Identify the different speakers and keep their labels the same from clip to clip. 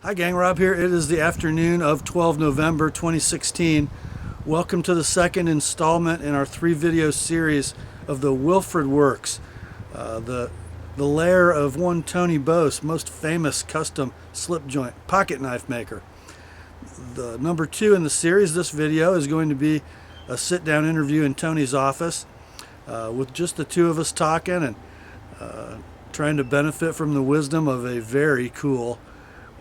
Speaker 1: Hi gang, Rob here. It is the afternoon of 12 November 2016. Welcome to the second installment in our 3-video series of the Wilfred Works, the lair of one Tony Bose, most famous custom slip joint pocket knife maker. The number 2 in the series, this video, is going to be a sit-down interview in Tony's office with just the two of us talking and trying to benefit from the wisdom of a very cool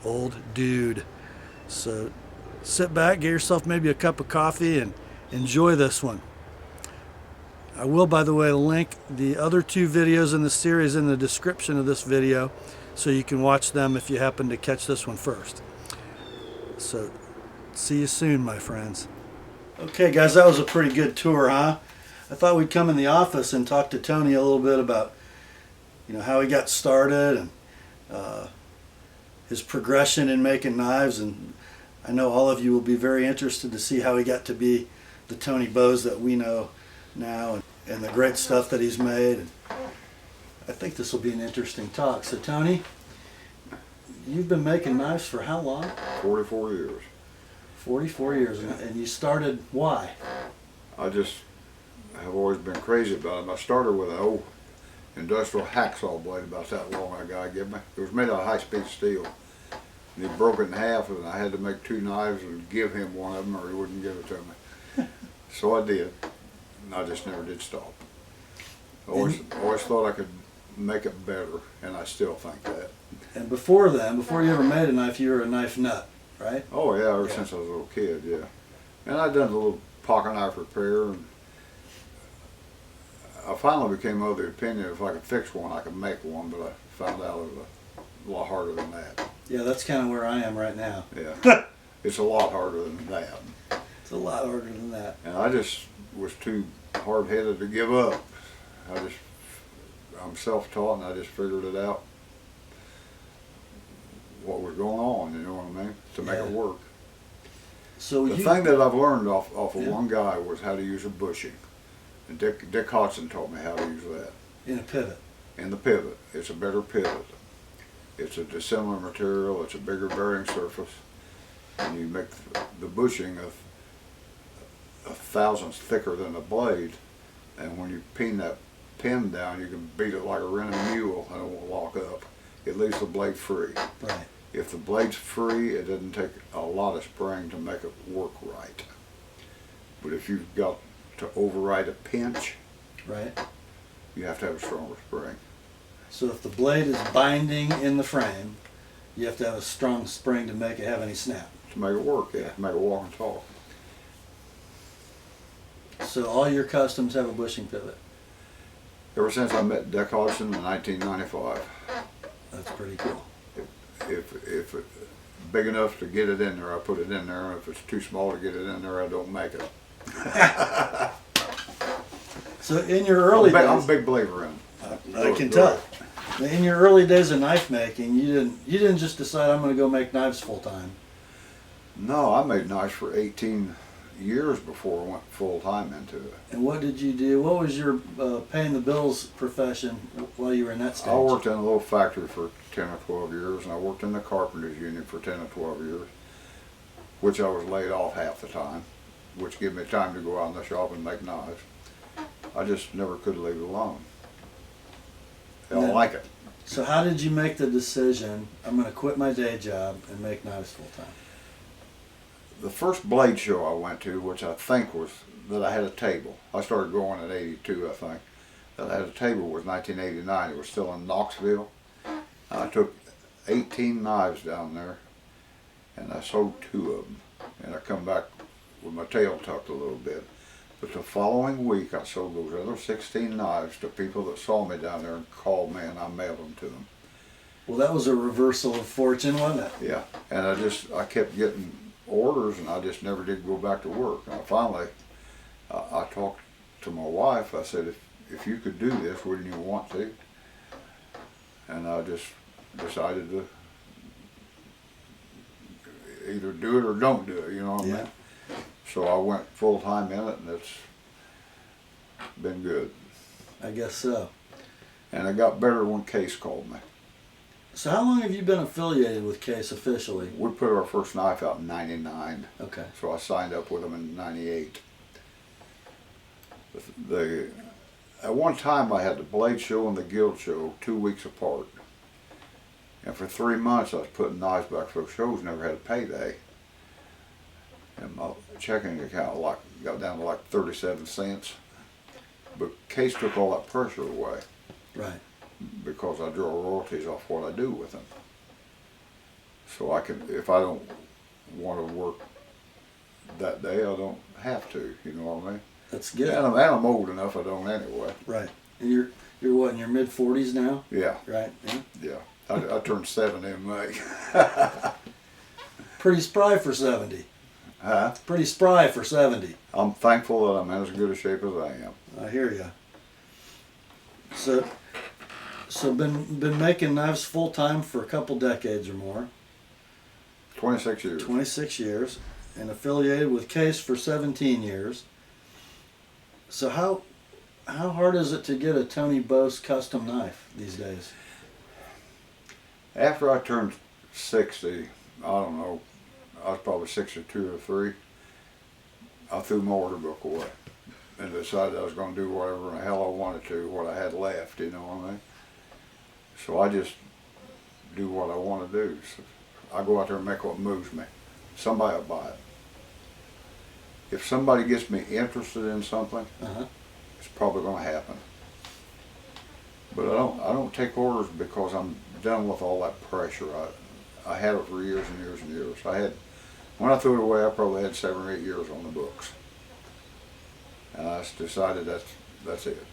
Speaker 1: old dude. So sit back, get yourself maybe a cup of coffee, and enjoy this one. I will, by the way, link the other 2 videos in the series in the description of this video so you can watch them if you happen to catch this one first. So see you soon, my friends. Okay guys, that was a pretty good tour, huh? I thought we'd come in the office and talk to Tony a little bit about how he got started and his progression in making knives, and I know all of you will be very interested to see how he got to be the Tony Bose that we know now, and the great stuff that he's made. And I think this will be an interesting talk. So Tony, you've been making knives for how long?
Speaker 2: 44 years.
Speaker 1: 44 years, and you started why?
Speaker 2: I just have always been crazy about them. I started with an old industrial hacksaw blade about that long a guy gave me. It was made out of high-speed steel. And he broke it in half, and I had to make 2 knives and give him one of them or he wouldn't give it to me. So I did, and I just never did stop. I always thought I could make it better, and I still think that.
Speaker 1: And before then, before you ever made a knife, you were a knife nut, right?
Speaker 2: Oh yeah, ever since I was a little kid, yeah. And I'd done a little pocket knife repair, and I finally became of the opinion if I could fix one, I could make one, but I found out it was a lot harder than that.
Speaker 1: Yeah, that's kind of where I am right now.
Speaker 2: Yeah, it's a lot harder than that.
Speaker 1: It's a lot harder than that.
Speaker 2: And I just was too hard-headed to give up. I'm self-taught, and I just figured it out what was going on, you know what I mean, to make it work.
Speaker 1: So
Speaker 2: the thing that I've learned off of one guy was how to use a bushing. And Dick Hodgson taught me how to use that.
Speaker 1: In a pivot.
Speaker 2: In the pivot. It's a better pivot. It's a dissimilar material. It's a bigger bearing surface. And you make the bushing a thousandth thicker than the blade. And when you pin that pin down, you can beat it like a rented mule and it won't lock up. It leaves the blade free.
Speaker 1: Right.
Speaker 2: If the blade's free, it doesn't take a lot of spring to make it work right. But if you've got to override a pinch,
Speaker 1: right,
Speaker 2: you have to have a stronger spring.
Speaker 1: So if the blade is binding in the frame, you have to have a strong spring to make it have any snap.
Speaker 2: To make it work, yeah, to make it walk and talk.
Speaker 1: So all your customs have a bushing pivot?
Speaker 2: Ever since I met Dick Hodgson in 1995.
Speaker 1: That's pretty cool.
Speaker 2: If it's big enough to get it in there, I put it in there, and if it's too small to get it in there, I don't make it.
Speaker 1: So in your early days,
Speaker 2: I'm a big believer in it.
Speaker 1: I can tell. In your early days of knife making, you didn't just decide I'm going to go make knives full time.
Speaker 2: No, I made knives for 18 years before I went full time into it.
Speaker 1: And what did you do? What was your paying the bills profession while you were in that stage?
Speaker 2: I worked in a little factory for 10 or 12 years, and I worked in the carpenters union for 10 or 12 years, which I was laid off half the time, which gave me time to go out in the shop and make knives. I just never could leave it alone. I don't like it.
Speaker 1: So how did you make the decision, I'm going to quit my day job and make knives full time?
Speaker 2: The first blade show I went to, which I think was that I had a table. I started going in '82, I think. That I had a table was 1989. It was still in Knoxville. I took 18 knives down there, and I sold 2 of them. And I come back with my tail tucked a little bit. But the following week, I sold those other 16 knives to people that saw me down there and called me, and I mailed them to them.
Speaker 1: Well, that was a reversal of fortune, wasn't it?
Speaker 2: Yeah, and I kept getting orders, and I just never did go back to work. And finally, I talked to my wife. I said, if you could do this, wouldn't you want to? And I just decided to either do it or don't do it, you know what I mean? So I went full time in it, and it's been good.
Speaker 1: I guess so.
Speaker 2: And it got better when Case called me.
Speaker 1: So how long have you been affiliated with Case officially?
Speaker 2: We put our first knife out in '99.
Speaker 1: Okay.
Speaker 2: So I signed up with them in '98. At one time I had the Blade Show and the Guild Show 2 weeks apart. And for 3 months I was putting knives back for those shows, never had a payday. And my checking account got down to like 37 cents. But Case took all that pressure away.
Speaker 1: Right.
Speaker 2: Because I draw royalties off what I do with them. So I can, if I don't want to work that day, I don't have to, you know what I mean?
Speaker 1: That's good.
Speaker 2: And I'm old enough, I don't anyway.
Speaker 1: Right. And you're what, in your mid-40s now?
Speaker 2: Yeah.
Speaker 1: Right. Yeah.
Speaker 2: Yeah. I turned 70 in May.
Speaker 1: Pretty spry for 70.
Speaker 2: Huh?
Speaker 1: Pretty spry for 70.
Speaker 2: I'm thankful that I'm in as good a shape as I am.
Speaker 1: I hear you. So been making knives full time for a couple decades or more.
Speaker 2: 26 years.
Speaker 1: 26 years, and affiliated with Case for 17 years. So how hard is it to get a Tony Bose custom knife these days?
Speaker 2: After I turned 60, I don't know, I was probably 62 or 3, I threw my order book away and decided I was going to do whatever the hell I wanted to, what I had left, you know what I mean? So I just do what I want to do. So I go out there and make what moves me. Somebody will buy it. If somebody gets me interested in something, it's probably going to happen. But I don't take orders because I'm done with all that pressure. I had it for years and years and years. When I threw it away, I probably had 7 or 8 years on the books. And I just decided that's it.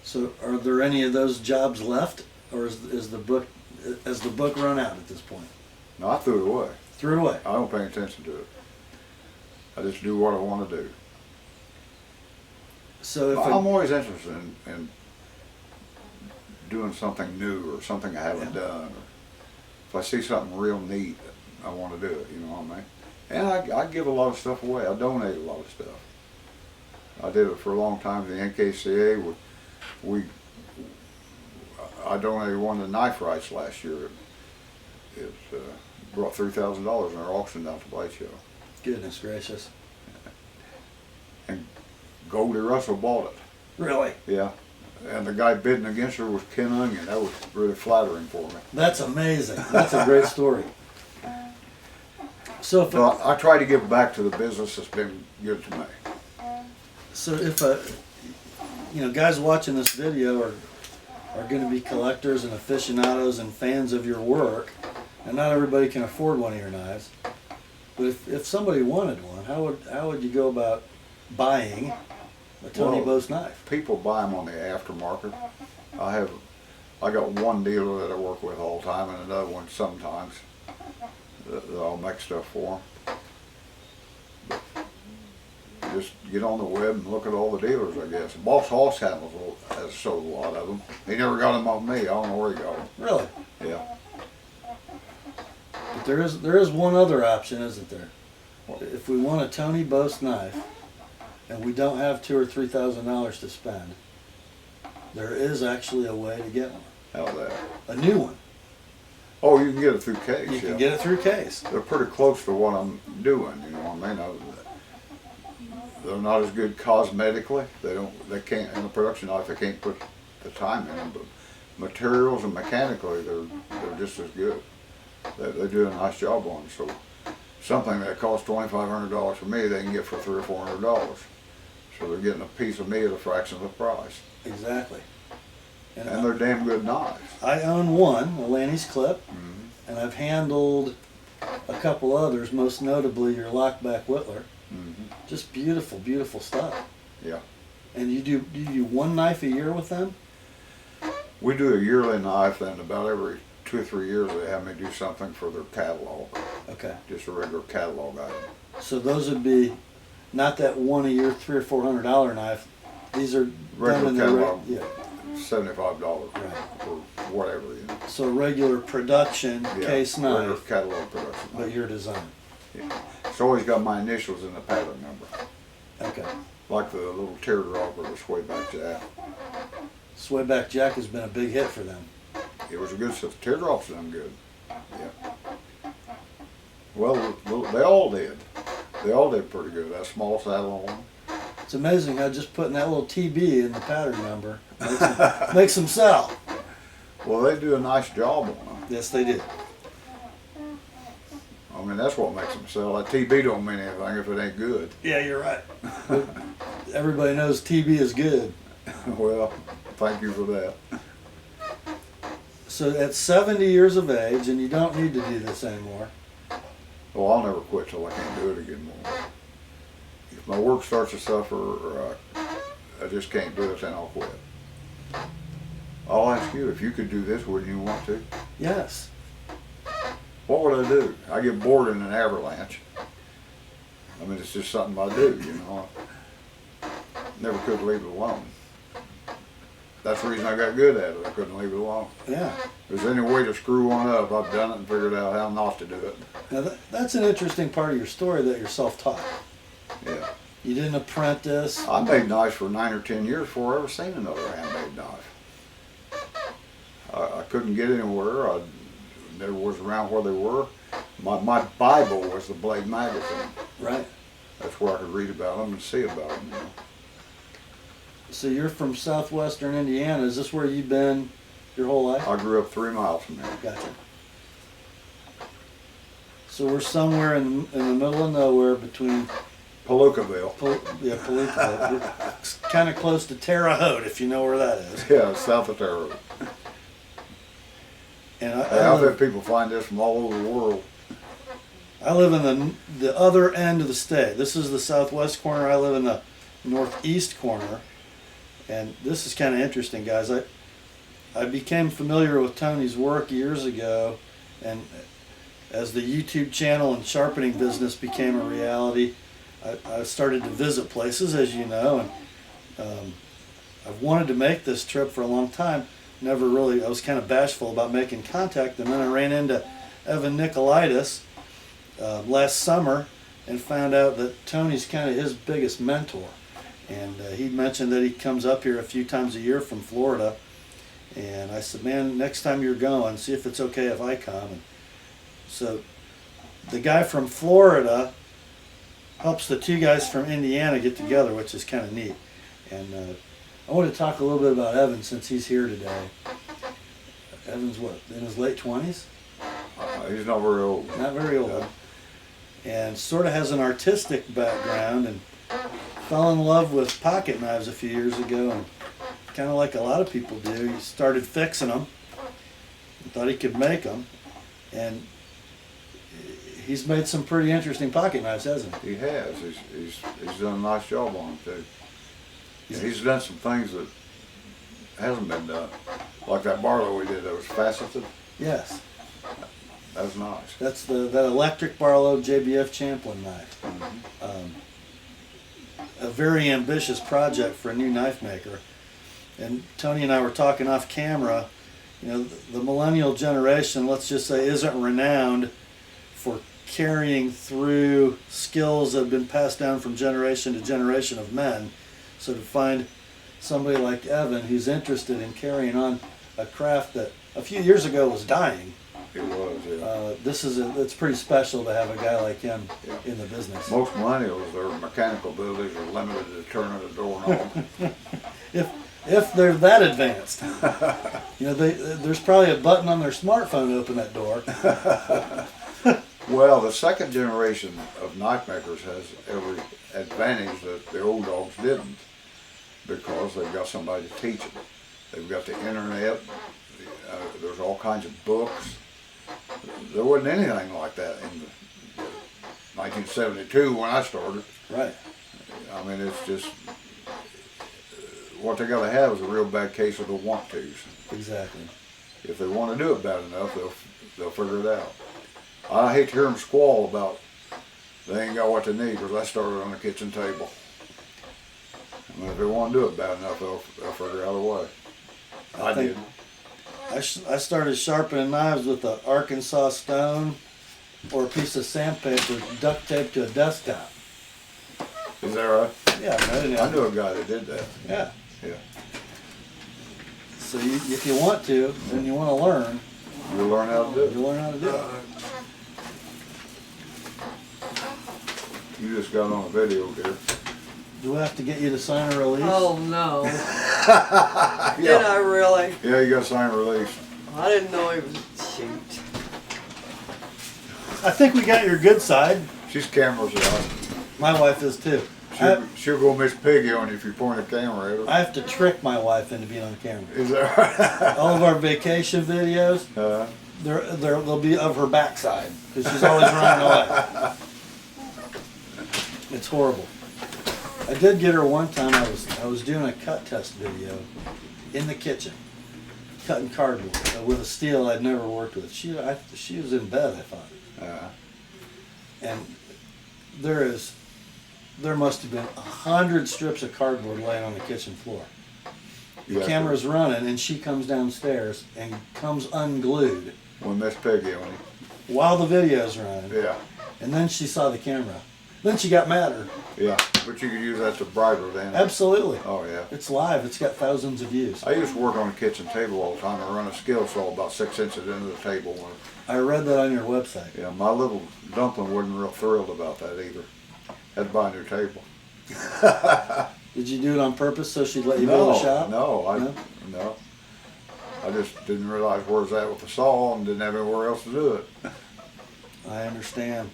Speaker 1: So are there any of those jobs left, or is the book run out at this point?
Speaker 2: No, I threw it away.
Speaker 1: Threw it away.
Speaker 2: I don't pay attention to it. I just do what I want to do.
Speaker 1: So if
Speaker 2: I'm always interested in doing something new or something I haven't done. Or if I see something real neat, I want to do it, you know what I mean? And I give a lot of stuff away. I donate a lot of stuff. I did it for a long time. The NKCA, I donated one of the knife rights last year. It brought $3,000 in our auction down to Blade Show.
Speaker 1: Goodness gracious.
Speaker 2: And Goldie Russell bought it.
Speaker 1: Really?
Speaker 2: Yeah. And the guy bidding against her was Ken Onion. That was really flattering for me.
Speaker 1: That's amazing. That's a great story. So if
Speaker 2: I try to give back to the business that's been good to me.
Speaker 1: So if guys watching this video are going to be collectors and aficionados and fans of your work, and not everybody can afford one of your knives, but if somebody wanted one, how would you go about buying a Tony Bose knife?
Speaker 2: People buy them on the aftermarket. I got one dealer that I work with all the time, and another one sometimes that I'll make stuff for them. Just get on the web and look at all the dealers, I guess. Boss Hoss has sold a lot of them. He never got them off me. I don't know where he got them.
Speaker 1: Really?
Speaker 2: Yeah.
Speaker 1: But there is one other option, isn't there? If we want a Tony Bose knife and we don't have $2,000 or $3,000 to spend, there is actually a way to get one.
Speaker 2: How's that?
Speaker 1: A new one.
Speaker 2: Oh, you can get it through Case.
Speaker 1: You can get it through Case.
Speaker 2: They're pretty close to what I'm doing, you know what I mean? They're not as good cosmetically. They can't, in a production knife, they can't put the time in them, but materials and mechanically, they're just as good. They do a nice job on it. So something that costs $2,500 for me, they can get for $300 or $400. So they're getting a piece of me at a fraction of the price.
Speaker 1: Exactly.
Speaker 2: And they're damn good knives.
Speaker 1: I own one, a Lanny's clip, and I've handled a couple others, most notably your Lockback Whittler. Just beautiful, beautiful stuff.
Speaker 2: Yeah.
Speaker 1: And you do one knife a year with them?
Speaker 2: We do a yearly knife, and about every 2 or 3 years they have me do something for their catalog.
Speaker 1: Okay.
Speaker 2: Just a regular catalog item.
Speaker 1: So those would be not that one a year, $300 or $400 knife. These are
Speaker 2: Regular
Speaker 1: done in
Speaker 2: catalog.
Speaker 1: the
Speaker 2: $75
Speaker 1: Right.
Speaker 2: for whatever, you know.
Speaker 1: So regular production Case
Speaker 2: Regular
Speaker 1: knife,
Speaker 2: catalog production.
Speaker 1: but your design.
Speaker 2: Yeah. It's always got my initials in the pattern number.
Speaker 1: Okay.
Speaker 2: Like the little teardrop or the swayback jack.
Speaker 1: Swayback Jack has been a big hit for them.
Speaker 2: It was a good stuff. Teardrops done good. Yeah. Well, they all did. They all did pretty good. That small saddle on.
Speaker 1: It's amazing how just putting that little TB in the pattern number makes them sell.
Speaker 2: Well, they do a nice job on them.
Speaker 1: Yes, they do.
Speaker 2: I mean, that's what makes them sell. That TB don't mean anything if it ain't good.
Speaker 1: Yeah, you're right. Everybody knows TB is good.
Speaker 2: Well, thank you for that.
Speaker 1: So at 70 years of age, and you don't need to do this anymore.
Speaker 2: Well, I'll never quit till I can't do it again more. If my work starts to suffer or I just can't do it, then I'll quit. I'll ask you, if you could do this, would you want to?
Speaker 1: Yes.
Speaker 2: What would I do? I get bored in an avalanche. I mean, it's just something I do, you know. Never could leave it alone. That's the reason I got good at it. I couldn't leave it alone.
Speaker 1: Yeah.
Speaker 2: If there's any way to screw one up, I've done it and figured out how not to do it.
Speaker 1: Now that's an interesting part of your story, that you're self-taught.
Speaker 2: Yeah.
Speaker 1: You didn't apprentice.
Speaker 2: I made knives for 9 or 10 years before I ever seen another handmade knife. I couldn't get anywhere. I never was around where they were. My Bible was the Blade magazine.
Speaker 1: Right.
Speaker 2: That's where I could read about them and see about them. You know.
Speaker 1: So you're from southwestern Indiana. Is this where you've been your whole life?
Speaker 2: I grew up 3 miles from there.
Speaker 1: Gotcha. So we're somewhere in the middle of nowhere between
Speaker 2: Palookaville.
Speaker 1: Palookaville. We're kind of close to Terre Haute, if you know where that is.
Speaker 2: Yeah, south of Terre Haute.
Speaker 1: And
Speaker 2: I've had people find this from all over the world.
Speaker 1: I live in the other end of the state. This is the southwest corner. I live in the northeast corner. And this is kind of interesting, guys. I became familiar with Tony's work years ago, and as the YouTube channel and sharpening business became a reality, I started to visit places, as you know, and I've wanted to make this trip for a long time. I was kind of bashful about making contact, and then I ran into Evan Nicolaides last summer and found out that Tony's kind of his biggest mentor. And he mentioned that he comes up here a few times a year from Florida. And I said, man, next time you're going, see if it's okay if I come. And so the guy from Florida helps the two guys from Indiana get together, which is kind of neat. And I want to talk a little bit about Evan since he's here today. Evan's what, in his late 20s?
Speaker 2: He's not very old.
Speaker 1: Not very old.
Speaker 2: Yeah.
Speaker 1: And sort of has an artistic background, and fell in love with pocket knives a few years ago, and kind of like a lot of people do, he started fixing them and thought he could make them, and he's made some pretty interesting pocket knives, hasn't he?
Speaker 2: He has. He's done a nice job on them too. Yeah, he's done some things that hasn't been done, like that Barlow we did that was faceted.
Speaker 1: Yes.
Speaker 2: That was nice.
Speaker 1: That's that electric Barlow JBF Champlin knife.
Speaker 2: Mm-hmm.
Speaker 1: A very ambitious project for a new knife maker. And Tony and I were talking off camera. You know, the millennial generation, let's just say, isn't renowned for carrying through skills that have been passed down from generation to generation of men. So to find somebody like Evan who's interested in carrying on a craft that a few years ago was dying.
Speaker 2: It was, yeah.
Speaker 1: It's pretty special to have a guy like him
Speaker 2: Yeah.
Speaker 1: in the business.
Speaker 2: Most millennials, their mechanical abilities are limited to turning a doorknob.
Speaker 1: If they're that advanced, you know, there's probably a button on their smartphone to open that door.
Speaker 2: Well, the second generation of knife makers has every advantage that the old dogs didn't, because they've got somebody to teach them. They've got the internet. There's all kinds of books. There wasn't anything like that in 1972 when I started.
Speaker 1: Right.
Speaker 2: I mean, it's just what they got to have is a real bad case of the want tos.
Speaker 1: Exactly.
Speaker 2: If they want to do it bad enough, they'll figure it out. I hate to hear them squall about they ain't got what they need, because I started on the kitchen table. I mean, if they want to do it bad enough, they'll figure out a way. I did.
Speaker 1: I started sharpening knives with an Arkansas stone or a piece of sandpaper duct taped to a desktop.
Speaker 2: Is that right?
Speaker 1: Yeah,
Speaker 2: I knew a guy that did that.
Speaker 1: Yeah.
Speaker 2: Yeah.
Speaker 1: So if you want to, and you want to learn,
Speaker 2: You'll learn how to do it.
Speaker 1: you'll learn how to do it.
Speaker 2: You just got on a video, dear.
Speaker 1: Do I have to get you to sign a release?
Speaker 3: Oh no. Did
Speaker 2: Yeah.
Speaker 3: I really?
Speaker 2: Yeah, you got to sign a release.
Speaker 3: I didn't know he was. Shoot.
Speaker 1: I think we got your good side.
Speaker 2: She's cameras out.
Speaker 1: My wife is too.
Speaker 2: She'll go Miss Piggy on you if you point a camera at her.
Speaker 1: I have to trick my wife into being on camera.
Speaker 2: Is that right?
Speaker 1: All of our vacation videos, they'll be of her backside because she's always running away. It's horrible. I did get her one time. I was doing a cut test video in the kitchen, cutting cardboard with a steel I'd never worked with. She was in bed, I thought, and there must have been 100 strips of cardboard laying on the kitchen floor. The camera's running, and she comes downstairs and comes unglued
Speaker 2: When Miss Piggy on you.
Speaker 1: while the video's running.
Speaker 2: Yeah.
Speaker 1: And then she saw the camera. Then she got madder.
Speaker 2: Yeah. But you could use that to bribe her then.
Speaker 1: Absolutely.
Speaker 2: Oh, yeah.
Speaker 1: It's live. It's got thousands of views.
Speaker 2: I used to work on a kitchen table all the time. I run a skill saw about 6 inches into the table.
Speaker 1: I read that on your website.
Speaker 2: Yeah, my little dumpling wasn't real thrilled about that either. Had to buy a new table.
Speaker 1: Did you do it on purpose so she'd let you build a shop?
Speaker 2: No. I just didn't realize where it was at with the saw and didn't have anywhere else to do it.
Speaker 1: I understand.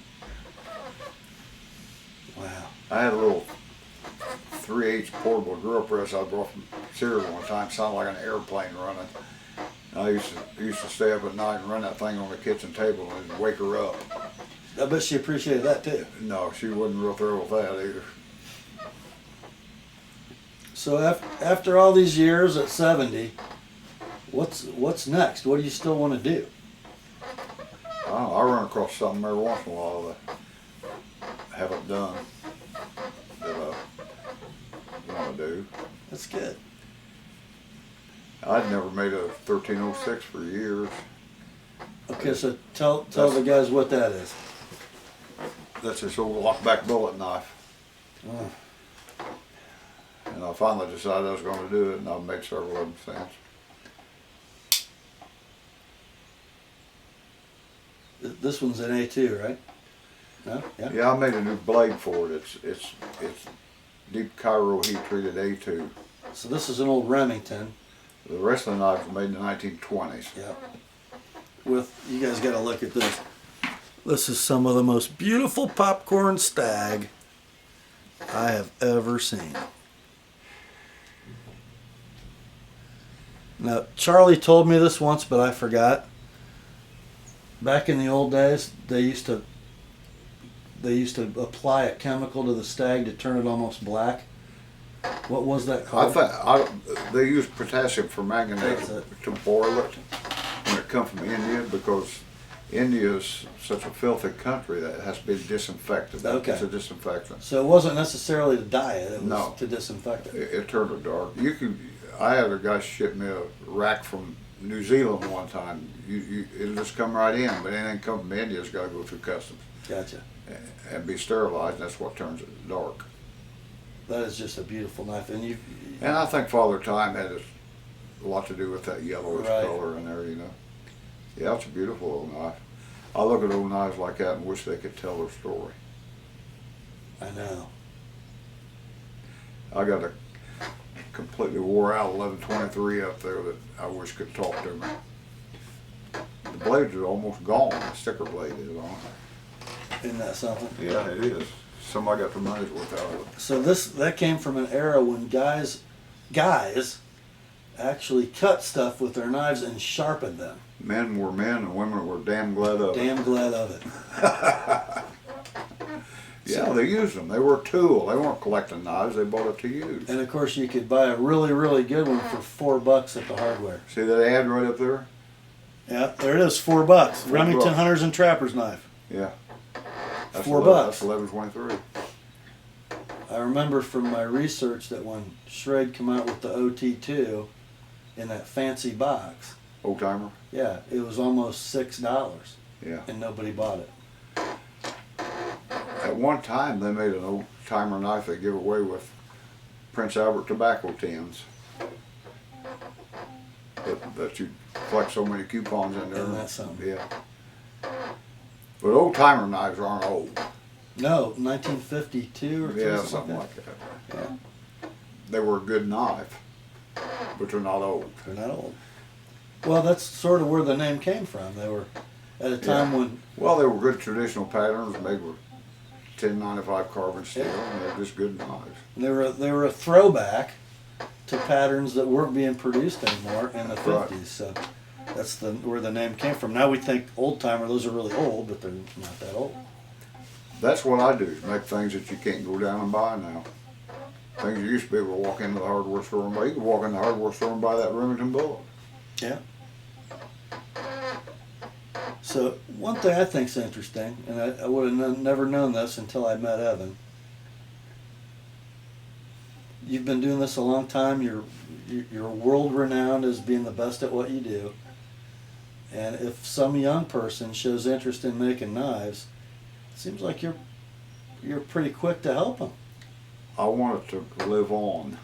Speaker 1: Wow.
Speaker 2: I had a little 3/8 portable drill press I brought from Sears one time. Sounded like an airplane running. I used to stay up at night and run that thing on the kitchen table and wake her up.
Speaker 1: I bet she appreciated that too.
Speaker 2: No, she wasn't real thrilled with that either.
Speaker 1: So after all these years at 70, what's next? What do you still want to do?
Speaker 2: I don't know, I run across something every once in a while that I haven't done that I want to do.
Speaker 1: That's good.
Speaker 2: I'd never made a 1306 for years.
Speaker 1: Okay, so tell the guys what that is.
Speaker 2: That's this old lockback bullet knife.
Speaker 1: Oh.
Speaker 2: And I finally decided I was going to do it, and I've made several of them since.
Speaker 1: This one's an A2, right? No? Yeah.
Speaker 2: Yeah, I made a new blade for it. It's deep Cairo heat treated A2.
Speaker 1: So this is an old Remington.
Speaker 2: The rest of the knives were made in the 1920s.
Speaker 1: Yeah. You guys got to look at this. This is some of the most beautiful popcorn stag I have ever seen. Now, Charlie told me this once, but I forgot. Back in the old days, they used to apply a chemical to the stag to turn it almost black. What was that called?
Speaker 2: They use potassium permanganate
Speaker 1: That's it.
Speaker 2: to boil it when it comes from India, because India is such a filthy country that it has to be disinfected.
Speaker 1: Okay.
Speaker 2: It's a disinfectant.
Speaker 1: So it wasn't necessarily to dye it; it was
Speaker 2: No.
Speaker 1: to disinfect it.
Speaker 2: It turned it dark. I had a guy ship me a rack from New Zealand one time. It'll just come right in, but anything come from India has got to go through customs
Speaker 1: Gotcha.
Speaker 2: and be sterilized. That's what turns it dark.
Speaker 1: That is just a beautiful knife, and
Speaker 2: And I think Father Time had a lot to do with that yellowish
Speaker 1: Right.
Speaker 2: color in there, you know. Yeah, it's a beautiful old knife. I look at old knives like that and wish they could tell their story.
Speaker 1: I know.
Speaker 2: I got a completely wore out 1123 up there that I wish could talk to me. The blades are almost gone. The sticker blade is on.
Speaker 1: Isn't that something?
Speaker 2: Yeah, it is. Somebody got the money's worth out of it.
Speaker 1: So that came from an era when guys actually cut stuff with their knives and sharpened them.
Speaker 2: Men were men and women were damn glad of it.
Speaker 1: Damn glad of it.
Speaker 2: Yeah, they used them. They were a tool. They weren't collecting knives. They bought it to use.
Speaker 1: And of course, you could buy a really, really good one for $4 at the hardware.
Speaker 2: See that ad right up there?
Speaker 1: Yeah, there it is, $4. Remington
Speaker 2: $4.
Speaker 1: Hunters and Trappers knife.
Speaker 2: Yeah. That's
Speaker 1: $4.
Speaker 2: That's 1123.
Speaker 1: I remember from my research that when Schrade came out with the OT2 in that fancy box,
Speaker 2: Old timer?
Speaker 1: yeah, it was almost $6,
Speaker 2: Yeah.
Speaker 1: and nobody bought it.
Speaker 2: At one time, they made an old timer knife they give away with Prince Albert tobacco tins. That you collect so many coupons in there.
Speaker 1: Isn't that something?
Speaker 2: Yeah. But old timer knives aren't old.
Speaker 1: No, 1952 or
Speaker 2: Yeah,
Speaker 1: something
Speaker 2: something
Speaker 1: like
Speaker 2: like that.
Speaker 1: that. Yeah,
Speaker 2: They were a good knife, but they're not old.
Speaker 1: they're not old. Well, that's sort of where the name came from. They were at a time when
Speaker 2: Well, they were good traditional patterns made with 1095 carbon steel,
Speaker 1: Yeah.
Speaker 2: and they're just good knives.
Speaker 1: they were a throwback to patterns that weren't being produced anymore in the
Speaker 2: Right.
Speaker 1: 50s. So that's where the name came from. Now we think old timer; those are really old, but they're not that old.
Speaker 2: That's what I do, is make things that you can't go down and buy now. Things you used to be able to walk into the hardware store and buy. You could walk in the hardware store and buy that Remington bullet.
Speaker 1: Yeah. So one thing I think's interesting, and I would have never known this until I met Evan. You've been doing this a long time. You're world renowned as being the best at what you do. And if some young person shows interest in making knives, it seems like you're pretty quick to help them.
Speaker 2: I want it to live on.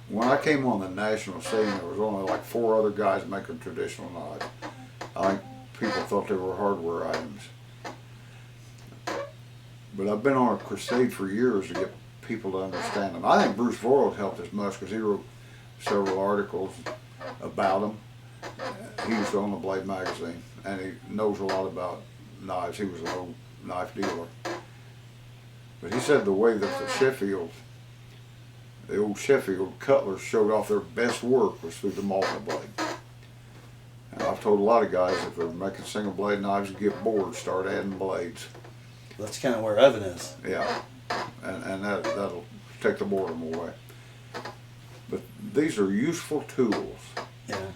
Speaker 2: When I came on the national scene, there was only like 4 other guys making traditional knives. I think people thought they were hardware items. But I've been on a crusade for years to get people to understand them. I think Bruce Voigt helped as much because he wrote several articles about them. He used to own the Blade magazine, and he knows a lot about knives. He was an old knife dealer. But he said the way that the old Sheffield cutlers showed off their best work was through the multi-blade. And I've told a lot of guys if they're making single blade knives, get bored, start adding blades.
Speaker 1: That's kind of where Evan is.
Speaker 2: Yeah, and that'll take the boredom away. But these are useful tools.
Speaker 1: Yeah.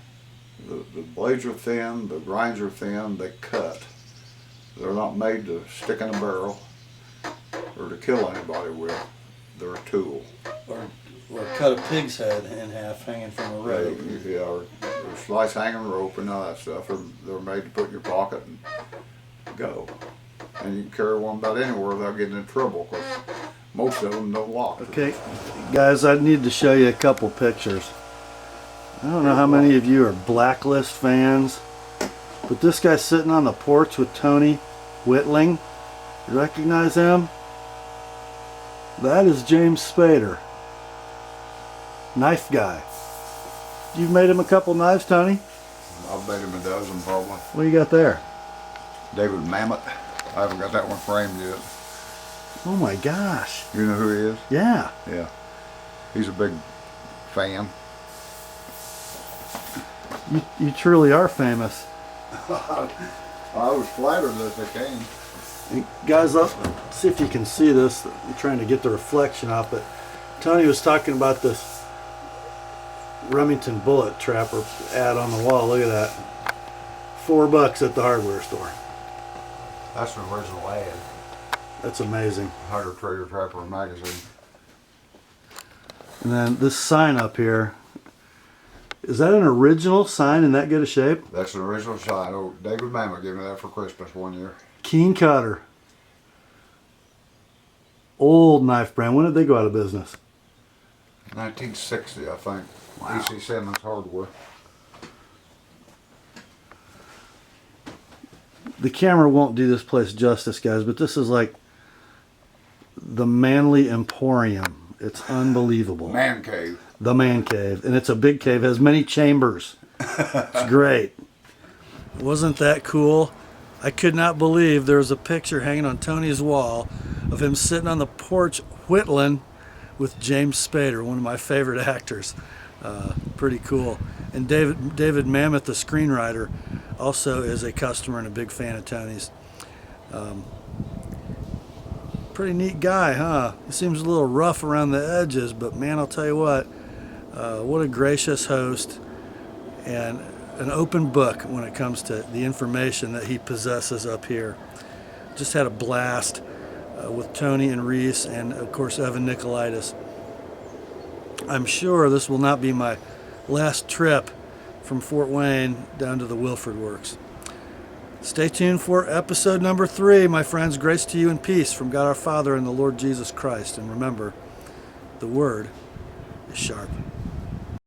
Speaker 2: The blades are thin, the grinds are thin, they cut. They're not made to stick in a barrel or to kill anybody with. They're a tool.
Speaker 1: Or cut a pig's head in half hanging from a rope.
Speaker 2: Yeah, or slice hanging rope and all that stuff. They're made to put in your pocket and go. And you can carry one about anywhere without getting in trouble, because most of them don't lock.
Speaker 1: Okay, guys, I need to show you a couple pictures. I don't know how many of you are Blacklist fans, but this guy's sitting on the porch with Tony Whitling. You recognize him? That is James Spader, knife guy. You've made him a couple knives, Tony?
Speaker 2: I've made him a dozen probably.
Speaker 1: What do you got there?
Speaker 2: David Mamet. I haven't got that one framed yet.
Speaker 1: Oh my gosh.
Speaker 2: You know who he is?
Speaker 1: Yeah.
Speaker 2: Yeah. He's a big fan.
Speaker 1: You truly are famous.
Speaker 2: I was flattered that they came.
Speaker 1: And guys, let's see if you can see this. I'm trying to get the reflection off, but Tony was talking about this Remington bullet trapper ad on the wall. Look at that. $4 at the hardware store.
Speaker 2: That's the original ad.
Speaker 1: That's amazing.
Speaker 2: Hunter Trader Trapper magazine.
Speaker 1: And then this sign up here. Is that an original sign in that good a shape?
Speaker 2: That's an original sign. Oh, David Mamet gave me that for Christmas one year.
Speaker 1: Keen Cutter. Old knife brand. When did they go out of business?
Speaker 2: 1960, I think.
Speaker 1: Wow.
Speaker 2: E.C. Simmons Hardware.
Speaker 1: The camera won't do this place justice, guys, but this is like the Manly Emporium. It's unbelievable.
Speaker 2: Man cave.
Speaker 1: The Man Cave. And it's a big cave. It has many chambers. It's great. Wasn't that cool? I could not believe there was a picture hanging on Tony's wall of him sitting on the porch whittling with James Spader, one of my favorite actors. Pretty cool. And David Mamet, the screenwriter, also is a customer and a big fan of Tony's. Pretty neat guy, huh? He seems a little rough around the edges, but man, I'll tell you what a gracious host and an open book when it comes to the information that he possesses up here. Just had a blast with Tony and Reese and, of course, Evan Nicolaides. I'm sure this will not be my last trip from Fort Wayne down to the Wilfred Works. Stay tuned for episode number 3, my friends. Grace to you and peace from God our Father and the Lord Jesus Christ. And remember, the word is sharp.